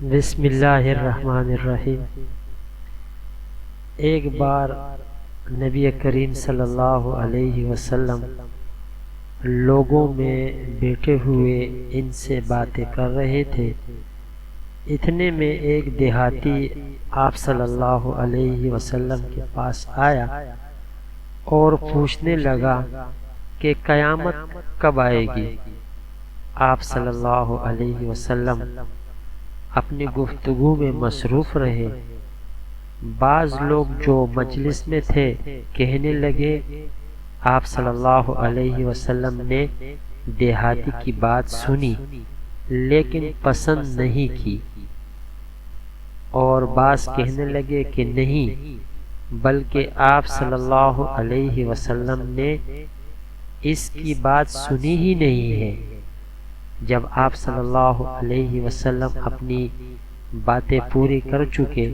بسم اللہ الرحمن الرحیم۔ ایک بار نبی کریم صلی اللہ علیہ وسلم لوگوں میں بیٹھے ہوئے ان سے باتیں کر رہے تھے۔ اتنے میں ایک دیہاتی آپ صلی اللہ علیہ وسلم کے پاس آیا اور پوچھنے لگا کہ قیامت کب آئے گی۔ آپ صلی اللہ علیہ وسلم اپنی گفتگو میں مصروف رہے۔ بعض لوگ جو مجلس میں تھے کہنے لگے، آپ صلی اللہ علیہ وسلم نے دیہاتی کی بات سنی لیکن پسند نہیں کی، اور بعض کہنے لگے کہ نہیں، بلکہ آپ صلی اللہ علیہ وسلم نے اس کی بات سنی ہی نہیں ہے۔ جب آپ صلی اللہ علیہ وسلم اپنی باتیں پوری کر چکے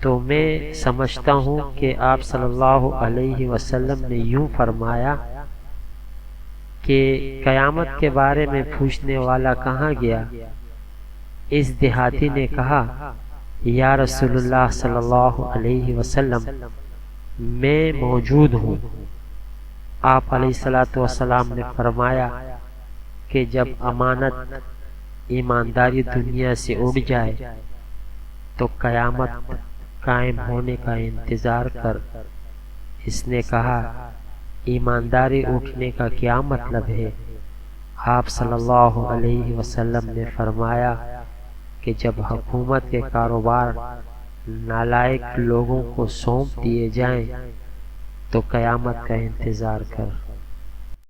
تو میں سمجھتا ہوں کہ آپ صلی اللہ علیہ وسلم نے یوں فرمایا کہ قیامت کے بارے میں پوچھنے والا کہاں گیا؟ اس دیہاتی نے کہا، یا رسول اللہ صلی اللہ علیہ وسلم، میں موجود ہوں۔ آپ علیہ السلام نے فرمایا کہ جب امانت ایمانداری دنیا سے اڑ جائے تو قیامت قائم ہونے کا انتظار کر۔ اس نے کہا، ایمانداری اٹھنے کا کیا مطلب ہے؟ آپ صلی اللہ علیہ وسلم نے فرمایا کہ جب حکومت کے کاروبار نالائق لوگوں کو سونپ دیے جائیں تو قیامت کا انتظار کر۔